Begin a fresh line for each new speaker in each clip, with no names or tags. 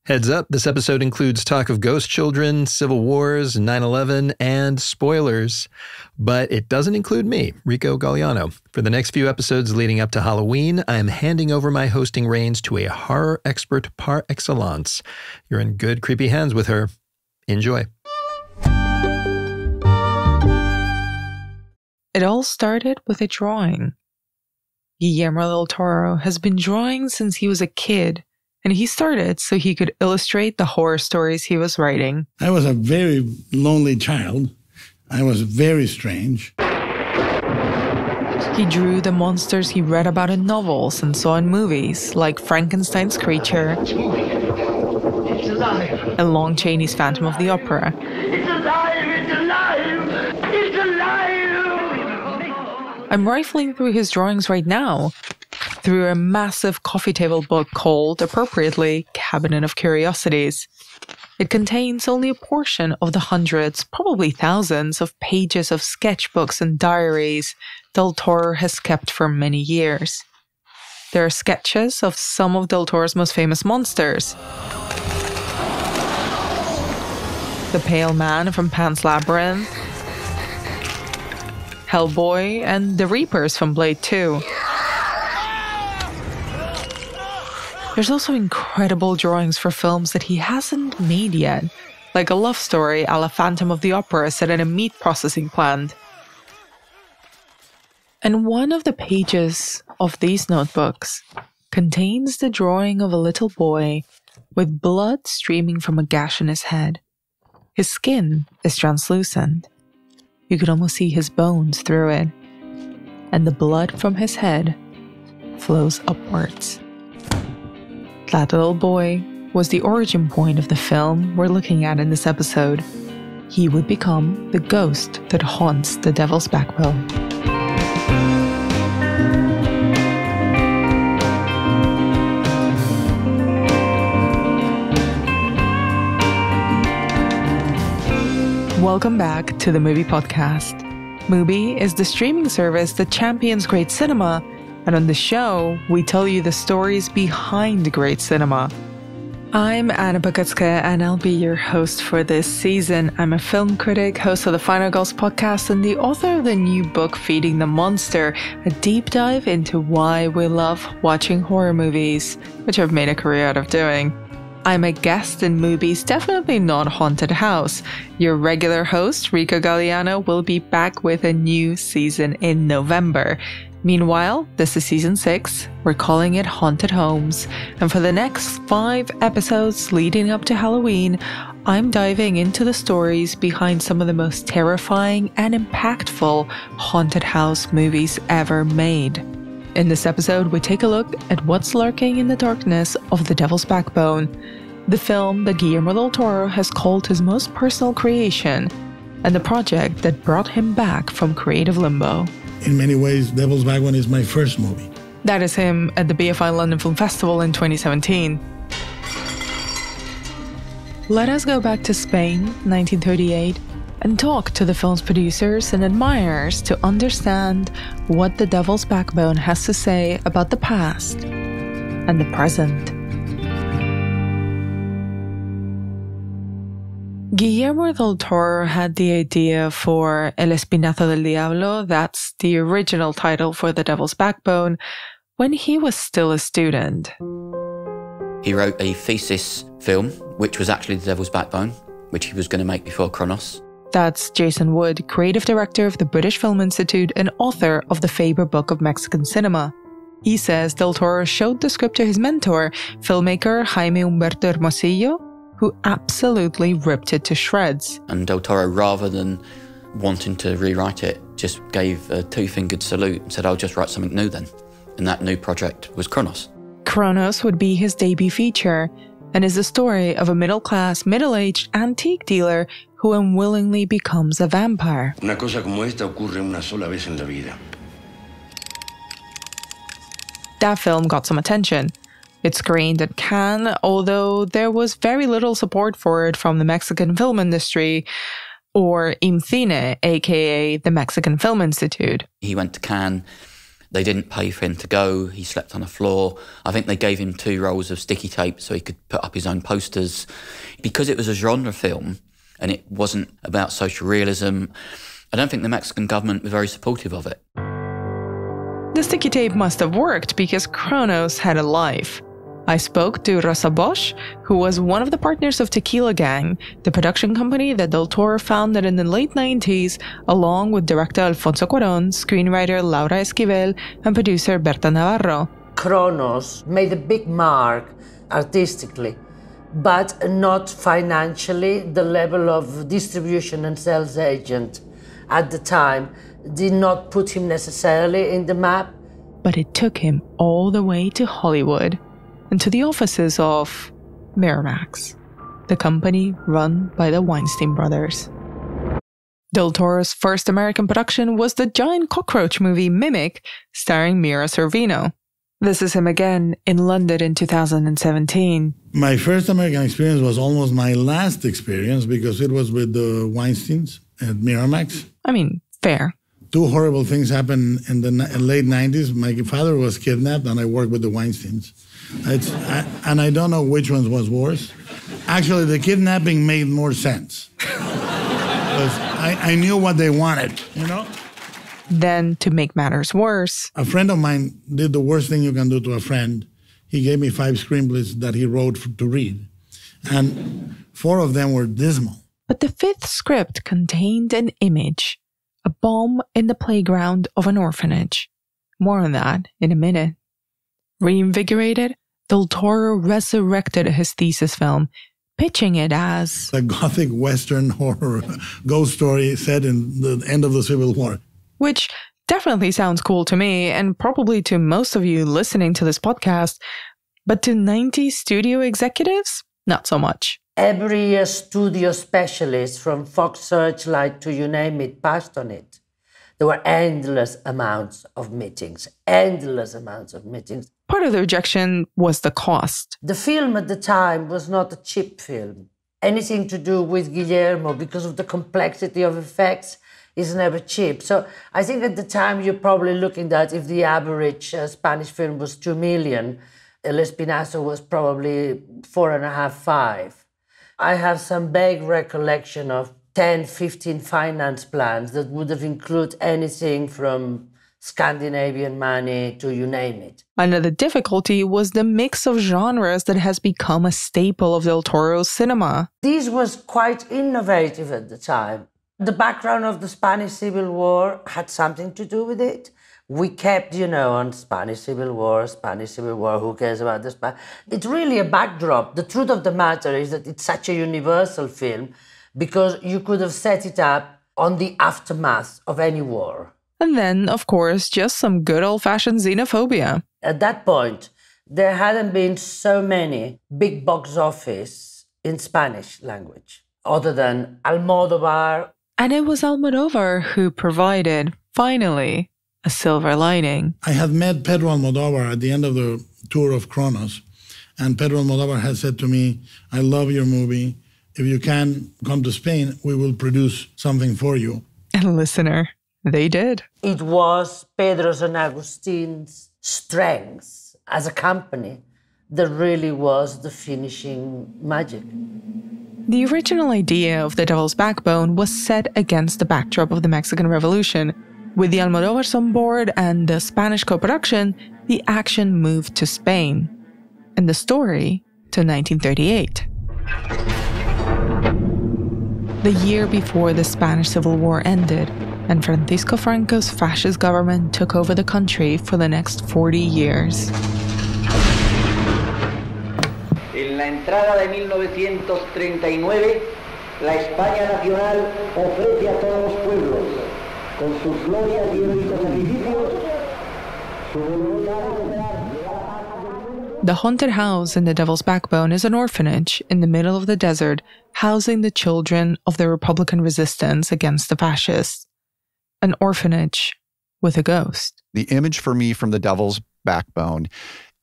Heads up, this episode includes talk of ghost children, civil wars, 9/11, and spoilers. But it doesn't include me, Rico Galliano. For the next few episodes leading up to Halloween, I am handing over my hosting reins to a horror expert par excellence. You're in good, creepy hands with her. Enjoy.
It all started with a drawing. Guillermo del Toro has been drawing since he was a kid, and he started so he could illustrate the horror stories he was writing.
I was a very lonely child. I was very strange.
He drew the monsters he read about in novels and saw in movies, like Frankenstein's creature and Lon Chaney's Phantom of the Opera.
It's alive! It's alive! It's alive!
I'm rifling through his drawings right now, through a massive coffee table book called, appropriately, Cabinet of Curiosities. It contains only a portion of the hundreds, probably thousands, of pages of sketchbooks and diaries Del Toro has kept for many years. There are sketches of some of Del Toro's most famous monsters. The Pale Man from Pan's Labyrinth, Hellboy, and the Reapers from Blade 2. There's also incredible drawings for films that he hasn't made yet, like a love story a la Phantom of the Opera set in a meat processing plant. And one of the pages of these notebooks contains the drawing of a little boy with blood streaming from a gash in his head. His skin is translucent. You could almost see his bones through it, and the blood from his head flows upwards. That little boy was the origin point of the film we're looking at in this episode. He would become the ghost that haunts the Devil's Backbone. Welcome back to the MUBI Podcast. MUBI is the streaming service that champions great cinema, and on the show, we tell you the stories behind great cinema. I'm Anna Bogutskaya, and I'll be your host for this season. I'm a film critic, host of the Final Girls podcast, and the author of the new book, Feeding the Monster, a deep dive into why we love watching horror movies, which I've made a career out of doing. I'm a guest in MUBI's Definitely Not Haunted House. Your regular host, Rico Galliano, will be back with a new season in November. Meanwhile, this is season 6. We're calling it Haunted Homes. And for the next 5 episodes leading up to Halloween, I'm diving into the stories behind some of the most terrifying and impactful haunted house movies ever made. In this episode, we take a look at what's lurking in the darkness of The Devil's Backbone, the film that Guillermo del Toro has called his most personal creation, and the project that brought him back from creative limbo.
In many ways, Devil's Backbone is my first movie.
That is him at the BFI London Film Festival in 2017. Let us go back to Spain, 1938, and talk to the film's producers and admirers to understand what The Devil's Backbone has to say about the past and the present. Guillermo del Toro had the idea for El Espinazo del Diablo, that's the original title for The Devil's Backbone, when he was still a student.
He wrote a thesis film, which was actually The Devil's Backbone, which he was going to make before Kronos.
That's Jason Wood, creative director of the British Film Institute and author of the Faber Book of Mexican Cinema. He says Del Toro showed the script to his mentor, filmmaker Jaime Humberto Hermosillo, who absolutely ripped it to shreds.
And Del Toro, rather than wanting to rewrite it, just gave a two-fingered salute and said, I'll just write something new then. And that new project was Kronos.
Kronos would be his debut feature, and is the story of a middle-class, middle-aged antique dealer who unwillingly becomes a vampire.
Una cosa como esta ocurre una sola vez en la vida.
That film got some attention. It screened at Cannes, although there was very little support for it from the Mexican film industry, or IMCINE, aka the Mexican Film Institute.
He went to Cannes They didn't pay for him to go. He slept on the floor. I think they gave him 2 rolls of sticky tape so he could put up his own posters. Because it was a genre film and it wasn't about social realism, I don't think the Mexican government were very supportive of it.
The sticky tape must have worked because Kronos had a life. I spoke to Rosa Bosch, who was one of the partners of Tequila Gang, the production company that Del Toro founded in the late 90s, along with director Alfonso Cuarón, screenwriter Laura Esquivel, and producer Berta Navarro.
Kronos made a big mark artistically, but not financially. The level of distribution and sales agent at the time did not put him necessarily in the map.
But it took him all the way to Hollywood and to the offices of Miramax, the company run by the Weinstein brothers. Del Toro's first American production was the giant cockroach movie Mimic, starring Mira Sorvino. This is him again in London in 2017.
My first American experience was almost my last experience because it was with the Weinsteins at Miramax.
I mean, fair. 2
horrible things happened in the late 90s. My father was kidnapped and I worked with the Weinsteins. And I don't know which one was worse. Actually, the kidnapping made more sense. Because I knew what they wanted, you know?
Then, to make matters worse,
a friend of mine did the worst thing you can do to a friend. He gave me 5 screenplays that he wrote to read. And 4 of them were dismal.
But the 5th script contained an image, a bomb in the playground of an orphanage. More on that in a minute. Reinvigorated, Del Toro resurrected his thesis film, pitching it as
a gothic Western horror ghost story set in the end of the Civil War.
Which definitely sounds cool to me, and probably to most of you listening to this podcast, but to 90 studio executives, not so much.
Every studio specialist, from Fox Searchlight to you name it, passed on it. There were endless amounts of meetings.
Part of the objection was the cost.
The film at the time was not a cheap film. Anything to do with Guillermo, because of the complexity of effects, is never cheap. So I think at the time you're probably looking at, if the average Spanish film was 2 million, El Espinazo was probably 4.5, 5. I have some vague recollection of 10, 15 finance plans that would have included anything from Scandinavian money to you name it.
Another difficulty was the mix of genres that has become a staple of Del Toro's cinema.
This was quite innovative at the time. The background of the Spanish Civil War had something to do with it. We kept, on Spanish Civil War, who cares about the Spanish? It's really a backdrop. The truth of the matter is that it's such a universal film because you could have set it up on the aftermath of any war.
And then, of course, just some good old-fashioned xenophobia.
At that point, there hadn't been so many big box office in Spanish language, other than Almodóvar.
And it was Almodóvar who provided, finally, a silver lining.
I had met Pedro Almodóvar at the end of the tour of Kronos, and Pedro Almodóvar had said to me, I love your movie. If you can come to Spain, we will produce something for you.
And listener, they did.
It was Pedro's and Agustin's strength as a company that really was the finishing magic.
The original idea of The Devil's Backbone was set against the backdrop of the Mexican Revolution. With the Almodóvars on board and the Spanish co-production, the action moved to Spain, and the story to 1938. The year before the Spanish Civil War ended, and Francisco Franco's fascist government took over the country for the next 40 years.
En la entrada de 1939, la España nacional ofrece a todos los pueblos, con sus glorias y heroicos sacrificios, su voluntad de operar.
The haunted house in The Devil's Backbone is an orphanage in the middle of the desert, housing the children of the Republican resistance against the fascists. An orphanage with a ghost.
The image for me from The Devil's Backbone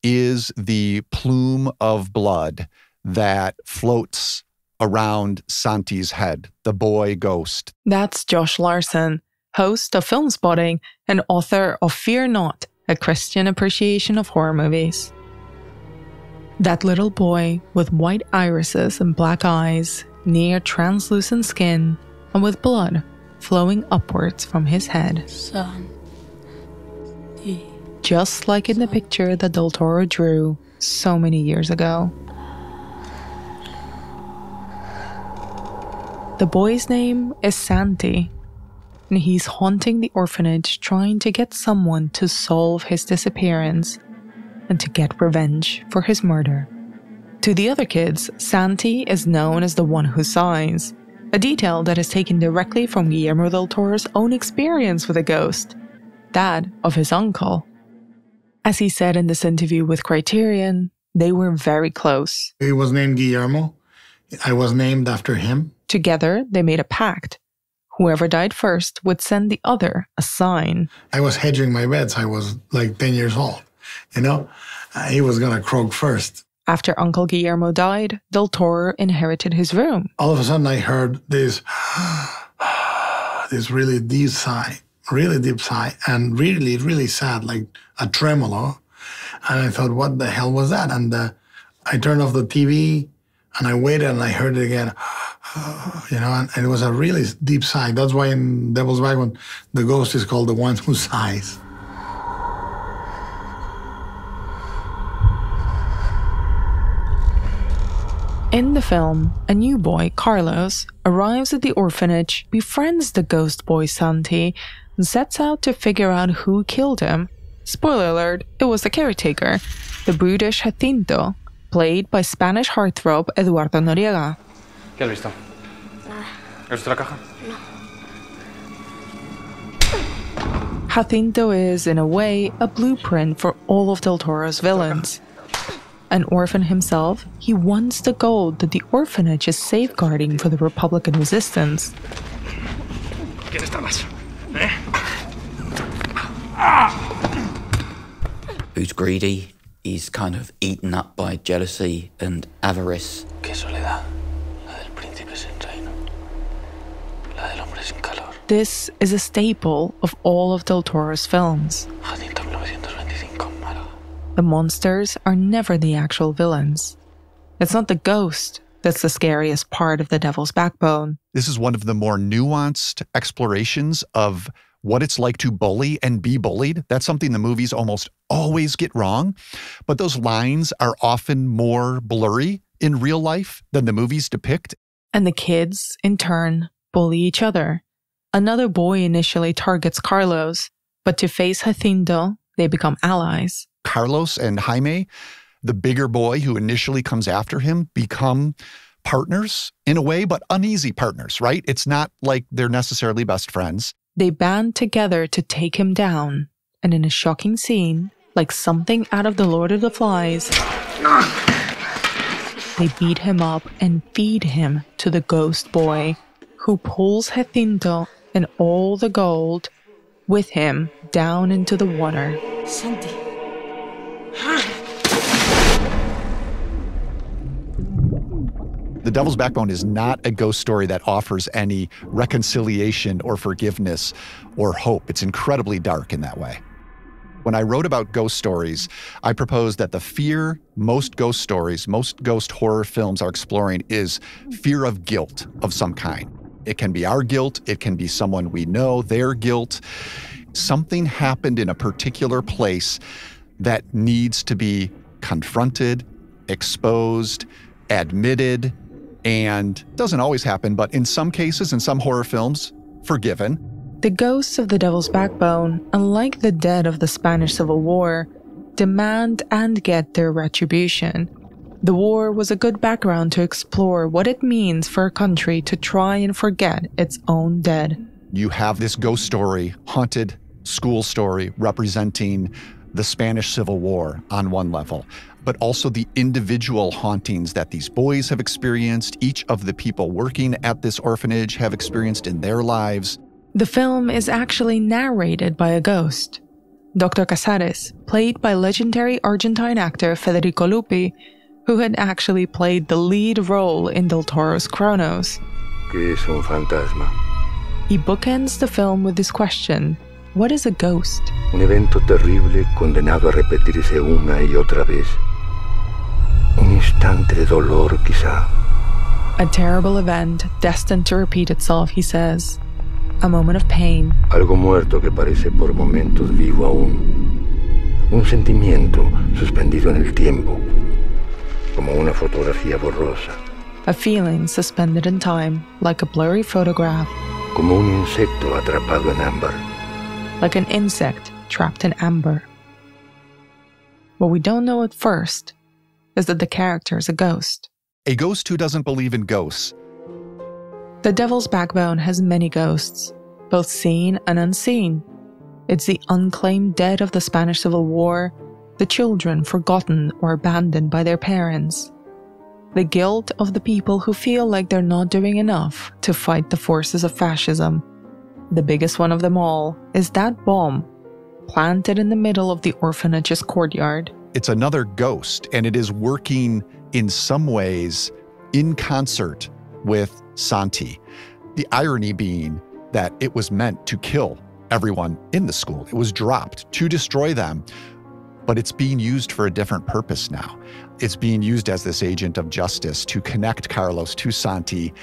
is the plume of blood that floats around Santi's head, the boy ghost.
That's Josh Larsen, host of Filmspotting and author of Fear Not, a Christian appreciation of horror movies. That little boy with white irises and black eyes, near translucent skin, and with blood flowing upwards from his head. Just like in the picture that Del Toro drew so many years ago. The boy's name is Santi, and he's haunting the orphanage trying to get someone to solve his disappearance and to get revenge for his murder. To the other kids, Santi is known as the one who sighs, a detail that is taken directly from Guillermo del Toro's own experience with a ghost, that of his uncle. As he said in this interview with Criterion, they were very close.
He was named Guillermo. I was named after him.
Together, they made a pact. Whoever died first would send the other a sign.
I was hedging my bets. I was like 10 years old. He was going to croak first.
After Uncle Guillermo died, Del Toro inherited his room.
All of a sudden, I heard this really deep sigh, and really, really sad, like a tremolo. And I thought, what the hell was that? And I turned off the TV, and I waited, and I heard it again. And it was a really deep sigh. That's why in Devil's Backbone, the ghost is called the one who sighs.
In the film, a new boy, Carlos, arrives at the orphanage, befriends the ghost boy Santi, and sets out to figure out who killed him. Spoiler alert, it was the caretaker, the brutish Jacinto, played by Spanish heartthrob Eduardo Noriega.
¿Qué has visto?
Nada.
¿Has visto la caja?
No.
Jacinto is, in a way, a blueprint for all of Del Toro's villains. An orphan himself, he wants the gold that the orphanage is safeguarding for the Republican resistance.
¿Quién está más?
Who's greedy, he's kind of eaten up by jealousy and avarice.
Qué soledad, la del príncipe sin reino, la del hombre sin calor.
This is a staple of all of Del Toro's films.
Jacinto 1925, Málaga.
The monsters are never the actual villains. It's not the ghost that's the scariest part of The Devil's Backbone.
This is one of the more nuanced explorations of what it's like to bully and be bullied. That's something the movies almost always get wrong. But those lines are often more blurry in real life than the movies depict.
And the kids, in turn, bully each other. Another boy initially targets Carlos, but to face Jacinto, they become allies.
Carlos and Jaime, the bigger boy who initially comes after him, become partners in a way, but uneasy partners, right? It's not like they're necessarily best friends.
They band together to take him down, and in a shocking scene, like something out of The Lord of the Flies, they beat him up and feed him to the ghost boy, who pulls Jacinto and all the gold with him down into the water.
Santi.
The Devil's Backbone is not a ghost story that offers any reconciliation or forgiveness or hope. It's incredibly dark in that way. When I wrote about ghost stories, I proposed that the fear most ghost stories, most ghost horror films are exploring is fear of guilt of some kind. It can be our guilt. It can be someone we know, their guilt. Something happened in a particular place that needs to be confronted, exposed, admitted, and doesn't always happen, but in some cases, in some horror films, forgiven.
The ghosts of The Devil's Backbone, unlike the dead of the Spanish Civil War, demand and get their retribution. The war was a good background to explore what it means for a country to try and forget its own dead.
You have this ghost story, haunted school story representing the Spanish Civil War on one level, but also the individual hauntings that these boys have experienced, each of the people working at this orphanage have experienced in their lives.
The film is actually narrated by a ghost. Dr. Casares, played by legendary Argentine actor Federico Lupi, who had actually played the lead role in Del Toro's Kronos.
¿Qué es un fantasma?
He bookends the film with this question: what is a ghost?
Un evento terrible condenado a repetirse una y otra vez. Un instante de dolor, quizá.
A terrible event destined to repeat itself, he says. A moment of pain.
Algo muerto que parece por momentos vivo aún. Un sentimiento suspendido en el tiempo, como una fotografía borrosa.
A feeling suspended in time, like a blurry photograph.
Como un insecto atrapado en ámbar.
Like an insect trapped in amber. What we don't know at first is that the character is a ghost.
A ghost who doesn't believe in ghosts.
The Devil's Backbone has many ghosts, both seen and unseen. It's the unclaimed dead of the Spanish Civil War, the children forgotten or abandoned by their parents, the guilt of the people who feel like they're not doing enough to fight the forces of fascism. The biggest one of them all is that bomb planted in the middle of the orphanage's courtyard.
It's another ghost, and it is working in some ways in concert with Santi. The irony being that it was meant to kill everyone in the school. It was dropped to destroy them, but it's being used for a different purpose now. It's being used as this agent of justice to connect Carlos to Santi.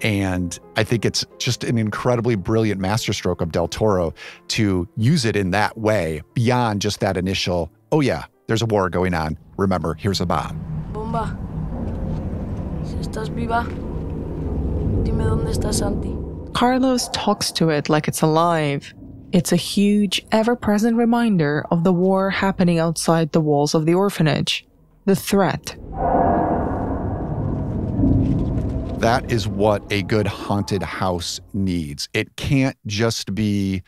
And I think it's just an incredibly brilliant masterstroke of Del Toro to use it in that way, beyond just that initial, oh yeah, there's a war going on. Remember, here's a bomb.
Bomba, si estás viva, dime dónde está Santi.
Carlos talks to it like it's alive. It's a huge, ever-present reminder of the war happening outside the walls of the orphanage. The threat.
That is what a good haunted house needs. It can't just be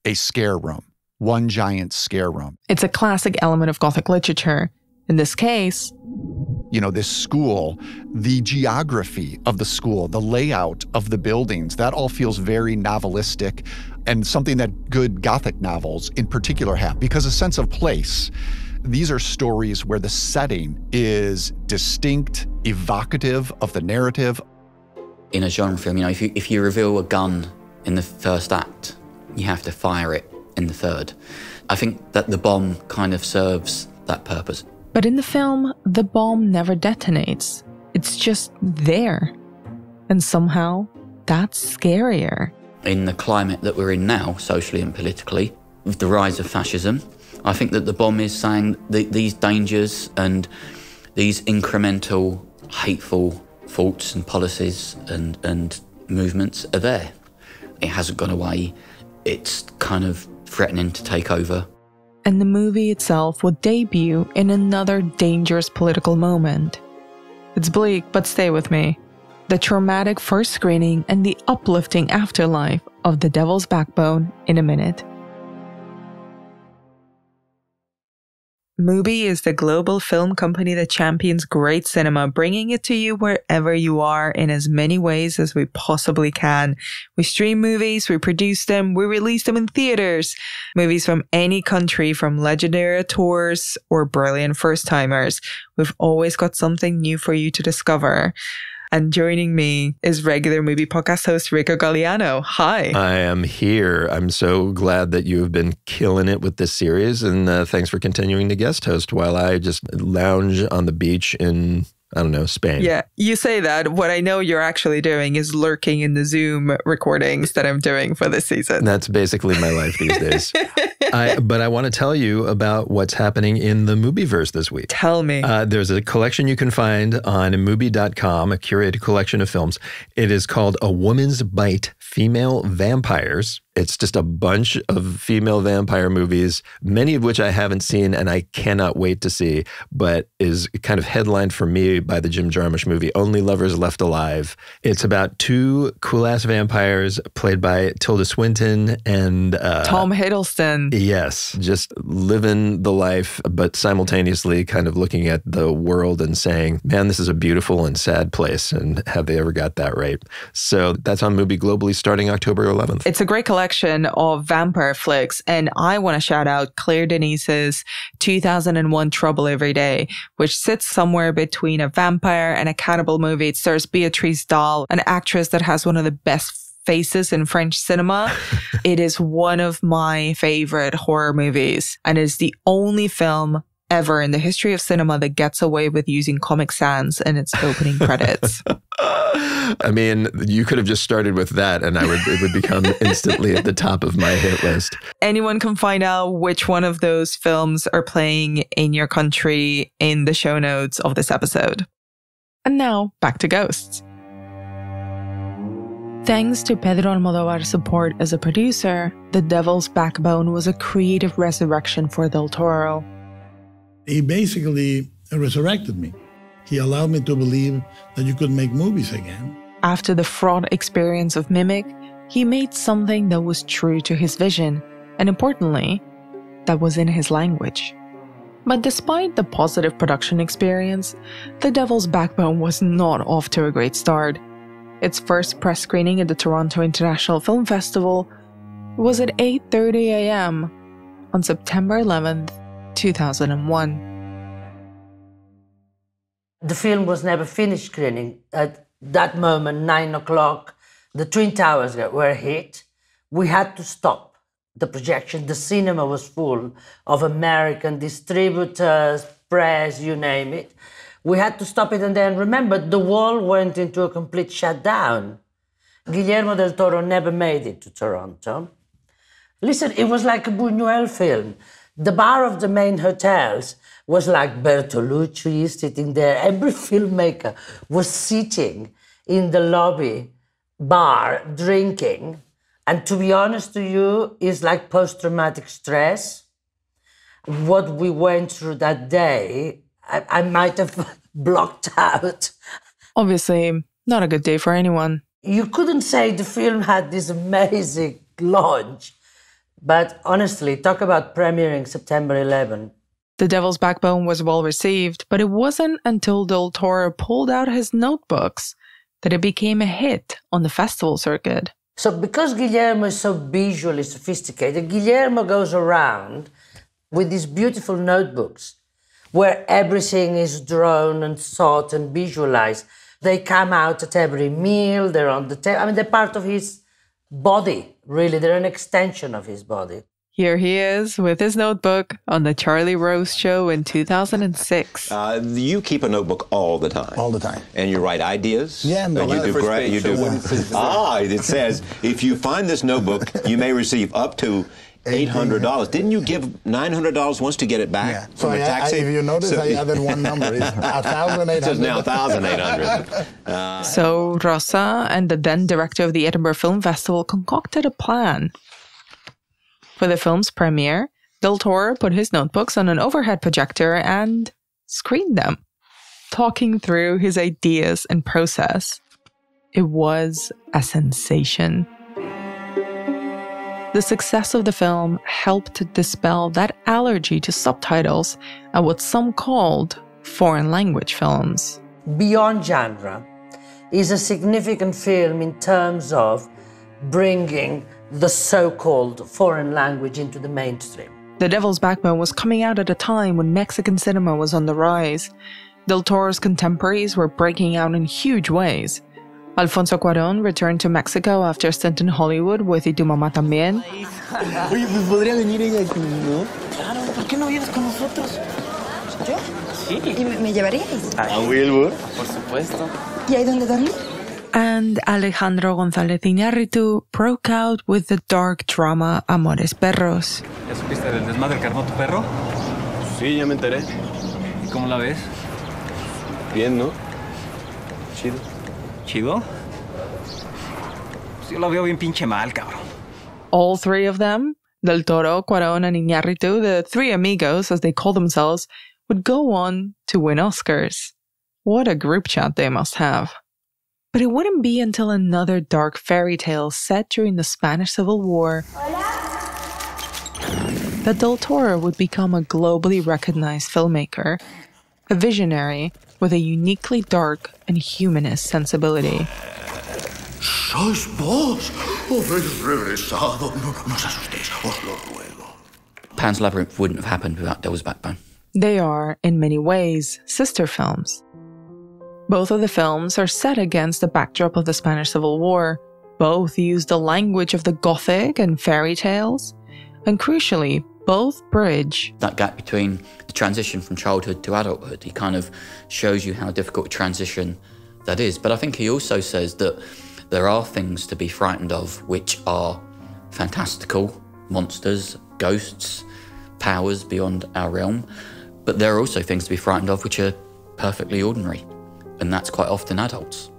a scare room, one giant scare room.
It's a classic element of Gothic literature. In this case,
you know, this school, the geography of the school, the layout of the buildings, that all feels very novelistic and something that good Gothic novels in particular have, because a sense of place. These are stories where the setting is distinct, evocative of the narrative.
In a genre film, you know, if you reveal a gun in the first act, you have to fire it in the third. I think that the bomb kind of serves that purpose.
But in the film, the bomb never detonates. It's just there. And somehow, that's scarier.
In the climate that we're in now, socially and politically, with the rise of fascism, I think that the bomb is saying that these dangers and these incremental, hateful thoughts and policies and movements are there. It hasn't gone away. It's kind of threatening to take over.
And the movie itself would debut in another dangerous political moment. It's bleak, but stay with me. The traumatic first screening and the uplifting afterlife of The Devil's Backbone in a minute. MUBI is the global film company that champions great cinema, bringing it to you wherever you are in as many ways as we possibly can. We stream movies, we produce them, we release them in theaters. Movies from any country, from legendary auteurs or brilliant first-timers. We've always got something new for you to discover. And joining me is regular MUBI Podcast host Rico Galliano. Hi.
I am here. I'm so glad that you have been killing it with this series, and thanks for continuing to guest host while I just lounge on the beach in, I don't know, Spain.
Yeah, you say that. What I know you're actually doing is lurking in the Zoom recordings that I'm doing for this season.
That's basically my life these days. But I want to tell you about what's happening in the MUBIverse this week.
Tell me.
There's a collection you can find on MUBI.com, a curated collection of films. It is called A Woman's Bite, Female Vampires. It's just a bunch of female vampire movies, many of which I haven't seen and I cannot wait to see, but is kind of headlined for me by the Jim Jarmusch movie, Only Lovers Left Alive. It's about two cool-ass vampires played by Tilda Swinton and
Tom Hiddleston.
Yes, just living the life, but simultaneously kind of looking at the world and saying, man, this is a beautiful and sad place, and have they ever got that right? So that's on MUBI globally starting October 11th.
It's a great collection of vampire flicks, and I want to shout out Claire Denise's 2001 Trouble Every Day, which sits somewhere between a vampire and a cannibal movie. It stars Beatrice Dahl, an actress that has one of the best faces in French cinema. It is one of my favorite horror movies, and it's the only film ever in the history of cinema that gets away with using Comic Sans in its opening credits.
I mean, you could have just started with that and it would become instantly at the top of my hit list.
Anyone can find out which one of those films are playing in your country in the show notes of this episode. And now, back to Ghosts. Thanks to Pedro Almodóvar's support as a producer, The Devil's Backbone was a creative resurrection for Del Toro.
He basically resurrected me. He allowed me to believe that you could make movies again.
After the fraught experience of Mimic, he made something that was true to his vision, and importantly, that was in his language. But despite the positive production experience, The Devil's Backbone was not off to a great start. Its first press screening at the Toronto International Film Festival was at 8:30 a.m. on September 11th, 2001.
The film was never finished screening. At that moment, 9 o'clock, the Twin Towers were hit. We had to stop the projection. The cinema was full of American distributors, press, you name it. We had to stop it, and then remember, the world went into a complete shutdown. Guillermo del Toro never made it to Toronto. Listen, it was like a Buñuel film. The bar of the main hotels was like Bertolucci sitting there. Every filmmaker was sitting in the lobby bar drinking. And to be honest to you, it's like post-traumatic stress. What we went through that day, I might have blocked out.
Obviously, not a good day for anyone.
You couldn't say the film had this amazing launch. But honestly, talk about premiering September 11.
The Devil's Backbone was well received, but it wasn't until Del Toro pulled out his notebooks that it became a hit on the festival circuit.
So because Guillermo is so visually sophisticated, Guillermo goes around with these beautiful notebooks where everything is drawn and thought and visualized. They come out at every meal, they're on the table. I mean, they're part of his body, really. They're an extension of his body.
Here he is with his notebook on The Charlie Rose Show in 2006.
You keep a notebook all the time.
All the time.
And you write ideas?
Yeah, no.
And you do great. You do. It says, if you find this notebook, you may receive up to $800. Didn't you give $900 once to get it back?
Yeah. So if you notice, I added one number. It's 1,800.
It says now 1,800.
So Rosa and the then director of the Edinburgh Film Festival concocted a plan. For the film's premiere, Del Toro put his notebooks on an overhead projector and screened them, talking through his ideas and process. It was a sensation. The success of the film helped dispel that allergy to subtitles and what some called foreign language films.
Beyond Genre is a significant film in terms of bringing the so-called foreign language into the mainstream.
The Devil's Backbone was coming out at a time when Mexican cinema was on the rise. Del Toro's contemporaries were breaking out in huge ways. Alfonso Cuarón returned to Mexico after a stint in Hollywood with Y tu mamá también.
Oye, pues podría venir ella aquí, ¿no? Claro, ¿por qué no vienes con nosotros? ¿Yo? Sí. ¿Y me llevaríais? ¿A Wilbur? Por supuesto.
¿Y ahí dónde dormir?
And Alejandro González Iñárritu broke out with the dark drama Amores Perros.
¿Ya supiste del desmadre que armó tu perro?
Sí, ya me enteré.
¿Y cómo la ves?
Bien, ¿no? Chido.
¿Chido? Pues yo la veo bien pinche mal, cabrón.
All three of them, Del Toro, Cuarón, and Iñárritu, the three amigos, as they call themselves, would go on to win Oscars. What a group chat they must have. But it wouldn't be until another dark fairy tale set during the Spanish Civil War that Del Toro would become a globally recognized filmmaker, a visionary with a uniquely dark and humanist sensibility.
Sois vos, habéis regresado. No os asustéis, os lo ruego.
Pan's Labyrinth wouldn't have happened without Devil's Backbone.
They are, in many ways, sister films. Both of the films are set against the backdrop of the Spanish Civil War, Both use the language of the Gothic and fairy tales, and crucially, both bridge
that gap between the transition from childhood to adulthood. He kind of shows you how difficult a transition that is. But I think he also says that there are things to be frightened of which are fantastical, monsters, ghosts, powers beyond our realm. But there are also things to be frightened of which are perfectly ordinary, and that's quite often adults.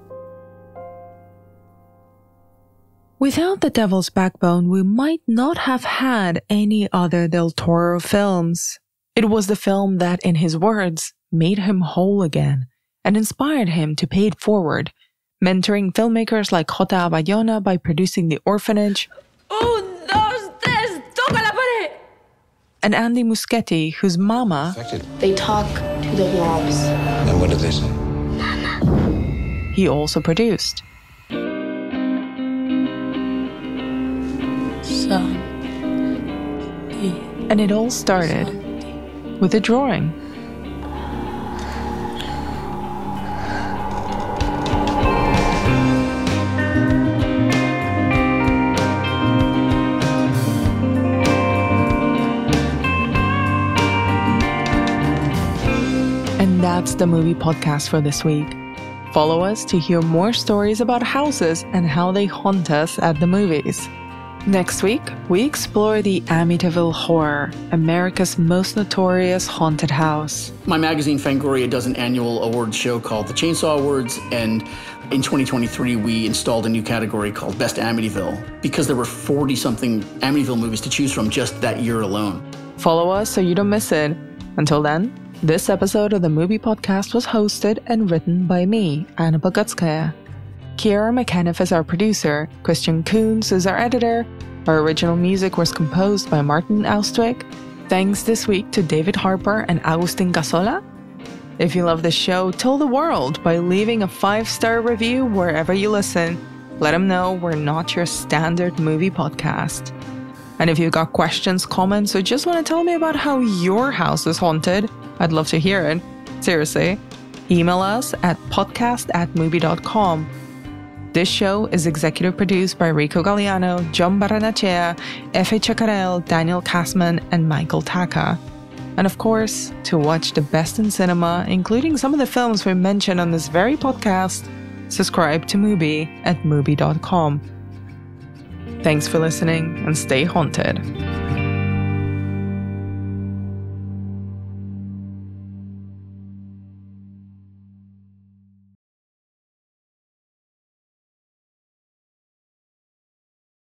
Without The Devil's Backbone, we might not have had any other Del Toro films. It was the film that, in his words, made him whole again and inspired him to pay it forward, mentoring filmmakers like J. Bayona by producing The Orphanage, and Andy Muschietti, whose mama...
They talk to the walls.
And what did they say?
He also produced. And it all started with a drawing. And that's the MUBI Podcast for this week. Follow us to hear more stories about houses and how they haunt us at the movies. Next week, we explore the Amityville Horror, America's most notorious haunted house.
My magazine, Fangoria, does an annual awards show called the Chainsaw Awards, and in 2023, we installed a new category called Best Amityville, because there were 40-something Amityville movies to choose from just that year alone.
Follow us so you don't miss it. Until then, this episode of the MUBI Podcast was hosted and written by me, Anna Bogutskaya. Kiera McAniff is our producer, Christian Coons is our editor, our original music was composed by Martin Austwick. Thanks this week to David Harper and Agustin Gasola. If you love this show, tell the world by leaving a 5-star review wherever you listen. Let them know we're not your standard MUBI podcast. And if you've got questions, comments, or just want to tell me about how your house is haunted, I'd love to hear it. Seriously. Email us at podcast@mubi.com. This show is executive produced by Rico Galliano, John Baranachea, Efe Chacarel, Daniel Kassman, and Michael Taka. And of course, to watch the best in cinema, including some of the films we mentioned on this very podcast, subscribe to MUBI at mubi.com. Thanks for listening and stay haunted.